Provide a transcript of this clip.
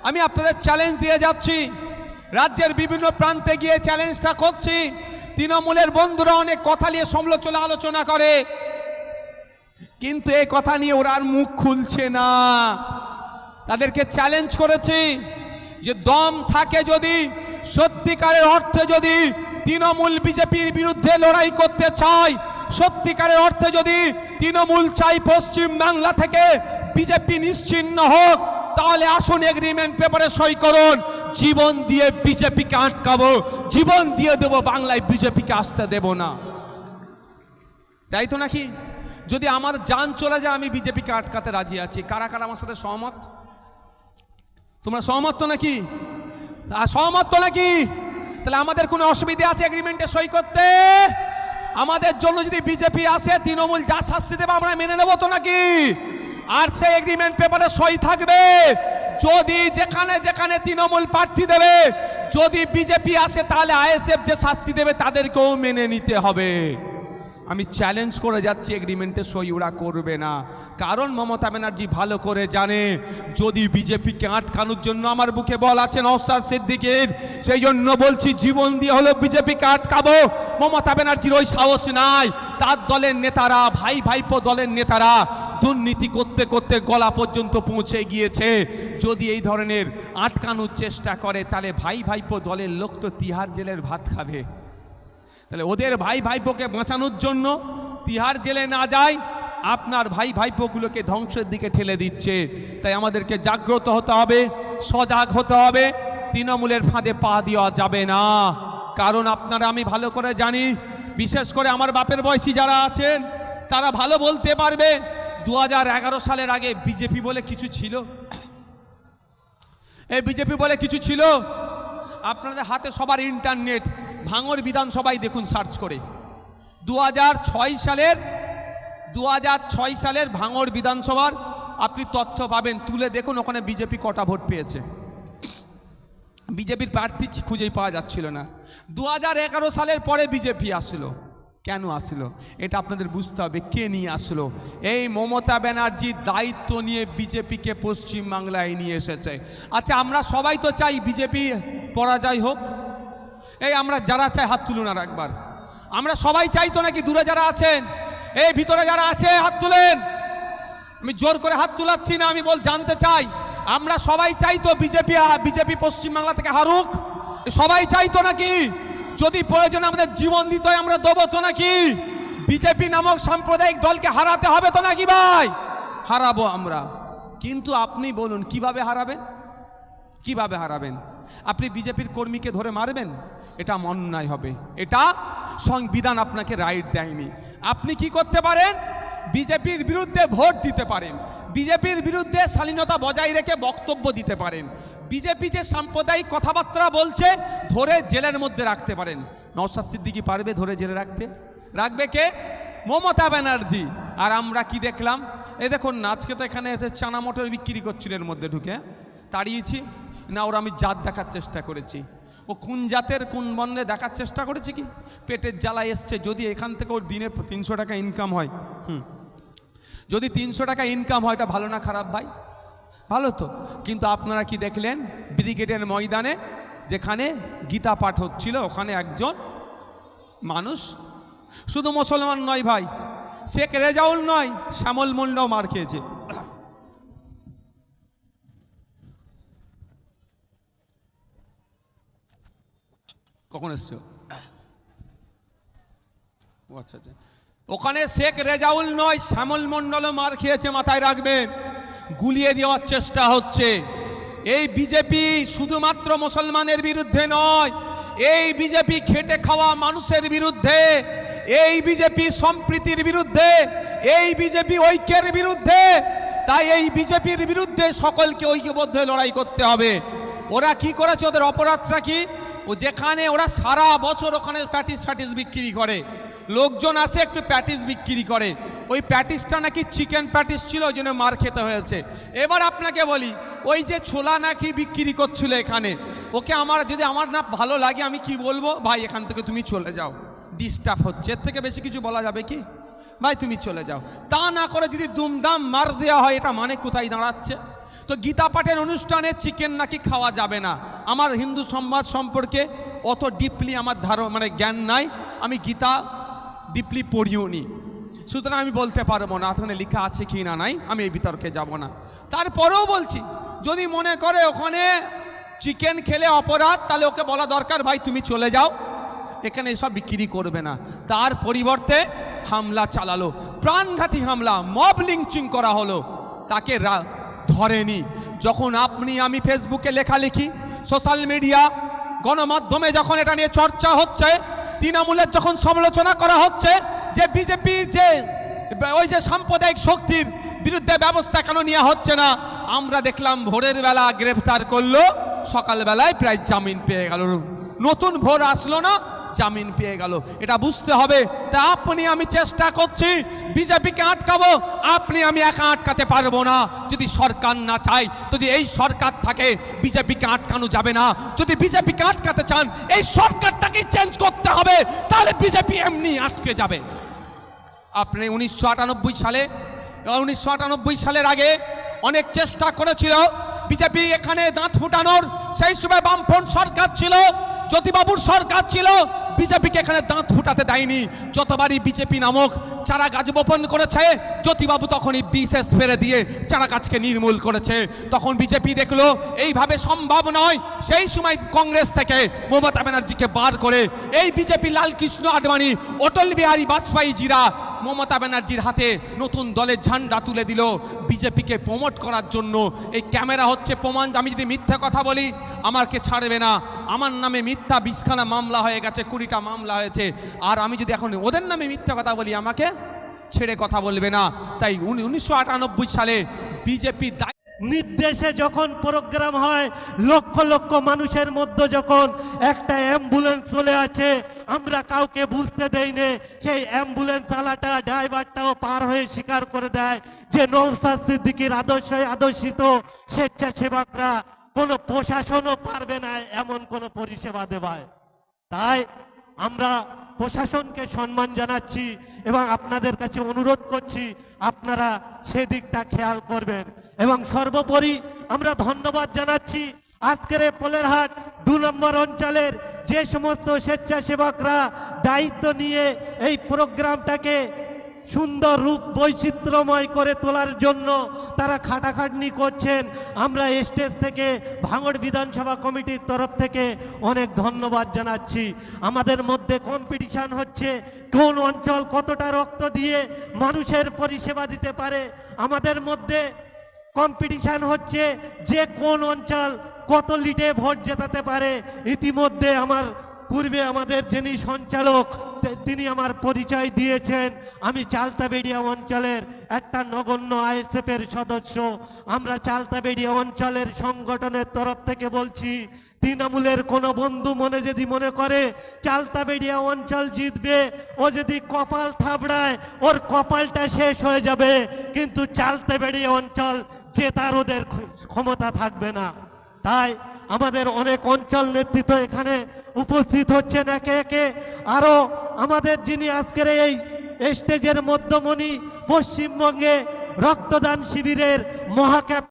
আমি আপনাদের চ্যালেঞ্জ দিয়ে যাচ্ছি, রাজ্যের বিভিন্ন প্রান্তে গিয়ে চ্যালেঞ্জটা করছি। তৃণমূলের বন্ধুরা অনেক কথা নিয়ে সমালোচনা আলোচনা করে, কিন্তু এই কথা নিয়ে ওরা আর মুখ খুলছে না। তাদেরকে চ্যালেঞ্জ করেছি যে দম থাকে যদি, সত্যিকারের অর্থে যদি তৃণমূল বিজেপির বিরুদ্ধে লড়াই করতে চায়, সত্যিকারের অর্থে যদি তৃণমূল চাই পশ্চিম বাংলা থেকে বিজেপি নিশ্চিহ্ন হোক, তাহলে আসুন এগ্রিমেন্ট পেপারে সই করুন। জীবন দিয়ে বিজেপিকে আটকাবো, জীবন দিয়ে দেবো, বাংলায় বিজেপিকে আসতে দেব না। তাই তো নাকি? যদি আমার জান চলে যায় আমি বিজেপিকে আটকাতে রাজি আছি। কারা কারা আমার সাথে সহমত? তোমরা সহমত তো নাকি? সহমত তো নাকি? তাহলে আমাদের কোনো অসুবিধা আছে এগ্রিমেন্টে সই করতে? আমাদের জন্য যদি বিজেপি আসে, তৃণমূল যা শাস্তি দেবে আমরা মেনে নেব তো নাকি? আর সেই এগ্রিমেন্ট পেপারে সই থাকবে। যদি যেখানে যেখানে তৃণমূল প্রার্থী দেবে, যদি বিজেপি আসে তাহলে আইএসএফ যে শাস্তি দেবে তাদেরকেও মেনে নিতে হবে। আমি চ্যালেঞ্জ করে যাচ্ছি, এগ্রিমেন্টে সই ওরা করবে না। কারণ মমতা ব্যানার্জি ভালো করে জানে, যদি বিজেপিকে আটকানোর জন্য আমার বুকে বল আছে নওশাদ সিদ্দিকীর, সেই জন্য বলছি জীবন দিয়ে হলো বিজেপিকে আটকাবো। মমতা ব্যানার্জির ওই সাহস নাই। তার দলের নেতারা, ভাই ভাইপো দলের নেতারা দুর্নীতি করতে করতে গলা পর্যন্ত পৌঁছে গিয়েছে। যদি এই ধরনের আটকানোর চেষ্টা করে, তাহলে ভাই ভাইপো দলের লোক তো তিহার জেলের ভাত খাবে। তাহলে ওদের ভাই ভাইপোকে বাঁচানোর জন্য তিহার জেলে না যায়, আপনার ভাই ভাইপোগুলোকে ধ্বংসের দিকে ঠেলে দিচ্ছে। তাই আমাদেরকে জাগ্রত হতে হবে, সজাগ হতে হবে। তৃণমূলের ফাঁদে পা দেওয়া যাবে না। কারণ আপনারা, আমি ভালো করে জানি, বিশেষ করে আমার বাপের বয়সী যারা আছেন তারা ভালো বলতে পারবে 2011 সালের আগে বিজেপি বলে কিছু ছিল? এই বিজেপি বলে কিছু ছিল? আপনাদের হাতে সবার ইন্টারনেট, ভাঙড় বিধানসভায় দেখুন সার্চ করে। 2006 সালের ভাঙড় বিধানসভার আপনি তথ্য পাবেন, তুলে দেখুন ওখানে বিজেপি কটা ভোট পেয়েছে। বিজেপির প্রার্থী খুঁজেই পাওয়া যাচ্ছিল না। 2011 সালের পরে বিজেপি আসলো। কেন আসলো এটা আপনাদের বুঝতে হবে। কে নিয়ে আসলো? এই মমতা ব্যানার্জি দায়িত্ব নিয়ে বিজেপিকে পশ্চিমবাংলায় নিয়ে এসেছে। আচ্ছা, আমরা সবাই তো চাই বিজেপি পরাজয় হোক। এই আমরা যারা চাই হাত তুলুন আর একবার। আমরা সবাই চাই তো নাকি? দূরে যারা আছেন, এই ভিতরে যারা আছে হাত তুলেন। আমি জোর করে হাত তুলাচ্ছি না, আমি জানতে চাই আমরা সবাই চাই তো বিজেপি পশ্চিমবাংলা থেকে হারুক? সবাই চাই তো নাকি? যদি প্রয়োজন আমাদের জীবন দিতে হয় আমরা দেবো তো নাকি? বিজেপি নামক সাম্প্রদায়িক দলকে হারাতে হবে তো নাকি ভাই? হারাবো আমরা। কিন্তু আপনি বলুন কিভাবে হারাবেন? কিভাবে হারাবেন? আপনি বিজেপির কর্মীকে ধরে মারবেন? এটা অন্যায় হবে। এটা সংবিধান আপনাকে রাইট দেয়নি। আপনি কি করতে পারেন? বিজেপির বিরুদ্ধে ভোট দিতে পারেন, বিজেপির বিরুদ্ধে শালীনতা বজায় রেখে বক্তব্য দিতে পারেন, বিজেপি যে সাম্প্রদায়িক কথাবার্তা বলছে ধরে জেলের মধ্যে রাখতে পারেন। নওশাদ সিদ্দিকী পারবে ধরে জেলে রাখতে? রাখবে কে? মমতা ব্যানার্জি। আর আমরা কি দেখলাম? এই দেখুন না, আজকে তো এখানে এসে চানা মোটর বিক্রি করছিল, এর মধ্যে ঢুকে তাড়িয়েছি না? ওরা আমি জাত দেখার চেষ্টা করেছি, ও কোন জাতের কোন বর্ণে দেখার চেষ্টা করেছি। কি পেটের জ্বালা এসছে। যদি এখান থেকে ওর দিনে 300 টাকা ইনকাম হয়, যদি 300 টাকা ইনকাম হয়, এটা ভালো না খারাপ ভাই? ভালো তো। কিন্তু আপনারা কি দেখলেন? ব্রিগেডের ময়দানে যেখানে গীতা পাঠ হচ্ছিল, ওখানে একজন মানুষ, শুধু মুসলমান নয় ভাই, শেখ রেজাউল নয়, শ্যামল মন্ডল মার খেয়েছে। কখন এসছো? আচ্ছা আচ্ছা, ওখানে শেখ রেজাউল নয়, শ্যামল মন্ডলও মার খেয়েছে, মাথায় রাখবেন। গুলিয়ে দেওয়ার চেষ্টা হচ্ছে। এই বিজেপি শুধুমাত্র মুসলমানের বিরুদ্ধে নয়, এই বিজেপি খেটে খাওয়া মানুষের বিরুদ্ধে, এই বিজেপি সম্প্রীতির বিরুদ্ধে, এই বিজেপি ঐক্যের বিরুদ্ধে। তাই এই বিজেপির বিরুদ্ধে সকলকে ঐক্যবদ্ধ লড়াই করতে হবে। ওরা কি করেছে? ওদের অপরাধটা কি? ও যেখানে ওরা সারা বছর ওখানে প্যাটিস বিক্রি করে, লোকজন আসে একটু প্যাটিস বিক্রি করে, ওই প্যাটিসটা নাকি চিকেন প্যাটিস ছিল, ওই জন্য মার খেতে হয়েছে। এবার আপনাকে বলি, ওই যে ছোলা নাকি বিক্রি করছিল এখানে, ওকে যদি আমার না ভালো লাগে, আমি কি বলবো? ভাই এখান থেকে তুমি চলে যাও, ডিস্টার্ব হচ্ছে। এর থেকে বেশি কিছু বলা যাবে কি? ভাই তুমি চলে যাও। তা না করে যদি দুমদাম মার দেওয়া হয়, এটা মানে কোথায় দাঁড়াচ্ছে? তো গীতা পাঠের অনুষ্ঠানে চিকেন নাকি খাওয়া যাবে না। আমার হিন্দু সমাজ সম্পর্কে অত ডিপলি আমার জ্ঞান নাই, আমি গীতা ডিপলি পড়িও নি, সুতরাং আমি বলতে পারবো না ওখানে লেখা আছে কি না নাই, আমি এই বিতর্কে যাব না। তারপরেও বলছি, যদি মনে করে ওখানে চিকেন খেলে অপরাধ, তাহলে ওকে বলা দরকার, ভাই তুমি চলে যাও, এখানে এসব বিক্রি করবে না। তার পরিবর্তে হামলা চালালো, প্রাণঘাতী হামলা, মব লিঞ্চিং করা হলো, তাকে ধরেনি। যখন আপনি আমি ফেসবুকে লেখালেখি, সোশ্যাল মিডিয়া, গণমাধ্যমে যখন এটা নিয়ে চর্চা হচ্ছে, তৃণমূলের যখন সমালোচনা করা হচ্ছে যে বিজেপির যে ওই যে সাম্প্রদায়িক শক্তির বিরুদ্ধে ব্যবস্থা কেন নেওয়া হচ্ছে না, আমরা দেখলাম ভোরের বেলা গ্রেফতার করলো, সকালবেলায় প্রায় জামিন পেয়ে গেল, নতুন ভোর আসলো না, জামিন পেয়ে গেল। এটা বুঝতে হবে। তা আপনি আমি চেষ্টা করছি বিজেপিকে আটকাবো, আপনি আমি একা আটকাতে পারবো না। যদি সরকার না চায়, যদি এই সরকার থাকে, বিজেপিকে আটকানো যাবে না। যদি বিজেপিকে আটকাতে চান, এই সরকারটাকে চেঞ্জ করতে হবে, তাহলে বিজেপি এমনি আটকে যাবে। আপনি 1998 সালের আগে অনেক চেষ্টা করেছিল বিজেপি এখানে দাঁত ফুটানোর। সেই সময় বামফ্রন্ট সরকার ছিল, জ্যোতিবাবুর সরকার ছিল, বিজেপিকে এখানে দাঁত ফুটাতে দেয়নি। যতবারই বিজেপি নামক চারা গাছ বপন করেছে, জ্যোতিবাবু তখনই বিশেষ ফেরে দিয়ে চারা গাছকে নির্মূল করেছে। তখন বিজেপি দেখলো এইভাবে সম্ভব নয়, সেই সময় কংগ্রেস থেকে মমতা ব্যানার্জিকে বার করে এই বিজেপি লালকৃষ্ণ আডবাণী, অটল বিহারী বাজপেয়ী জিরা মমতা ব্যানার্জির হাতে নতুন দলের ঝান্ডা তুলে দিল বিজেপিকে প্রমোট করার জন্য। এই ক্যামেরা হচ্ছে প্রমাণ। আমি যদি মিথ্যা কথা বলি, আমাকে ছাড়বে না। আমার নামে মিথ্যা 20খানা মামলা হয়ে গেছে, 20টা মামলা হয়েছে। আর আমি যদি এখন ওদের নামে মিথ্যা কথা বলি, আমাকে ছেড়ে কথা বলবে না। তাই 1998 সালে বিজেপি নির্দেশে যখন প্রোগ্রাম হয়, লক্ষ লক্ষ মানুষের মধ্যে যখন একটা অ্যাম্বুলেন্স চলে আছে, আমরা কাউকে বুঝতে দেই না। সেই অ্যাম্বুলেন্স চালাটা, ড্রাইভারটাও পার হয়ে স্বীকার করে দেয় যে নওশাদ সিদ্দিকীর আদর্শে আদর্শিত স্বেচ্ছাসেবকরা কোনো প্রশাসনও পারবে না এমন কোনো পরিষেবা দেওয়ায়। তাই আমরা প্রশাসনকে সম্মান জানাচ্ছি এবং আপনাদের কাছে অনুরোধ করছি আপনারা সেদিকটা খেয়াল করবেন। এবং সর্বোপরি আমরা ধন্যবাদ জানাচ্ছি আজকের এই পোলেরহাট 2 নম্বর অঞ্চলের যে সমস্ত স্বেচ্ছাসেবকরা দায়িত্ব নিয়ে এই প্রোগ্রামটাকে সুন্দর রূপ বৈচিত্র্যময় করে তোলার জন্য তারা খাটাখাটনি করছেন। আমরা স্টেজ থেকে ভাঙড় বিধানসভা কমিটির তরফ থেকে অনেক ধন্যবাদ জানাচ্ছি। আমাদের মধ্যে কম্পিটিশান হচ্ছে, কোন অঞ্চল কতটা রক্ত দিয়ে মানুষের পরিষেবা দিতে পারে। আমাদের মধ্যে কম্পিটিশান হচ্ছে যে কোন অঞ্চল কত লিডে ভোট জেতাতে পারে। ইতিমধ্যে আমার পূর্বে আমাদের যিনি সঞ্চালক, তিনি আমার পরিচয় দিয়েছেন। আমি চালতাবেড়িয়া অঞ্চলের একটা নগণ্য আইএসএফের সদস্য। আমরা চালতাবেড়িয়া অঞ্চলের সংগঠনের তরফ থেকে বলছি, তৃণমূলের কোনো বন্ধু যদি মনে করে চালতাবেড়িয়া অঞ্চল জিতবে, ও যদি কপাল থাবড়ায়, ওর কপালটা শেষ হয়ে যাবে, কিন্তু চালতাবেড়িয়া অঞ্চল জেতার ওদের ক্ষমতা থাকবে না। তাই আমাদের অনেক অঞ্চল নেতৃত্ব এখানে উপস্থিত হচ্ছেন একে একে। আরও আমাদের যিনি আজকের এই স্টেজের মধ্যমণি, পশ্চিমবঙ্গে রক্তদান শিবিরের মহাক্যাপ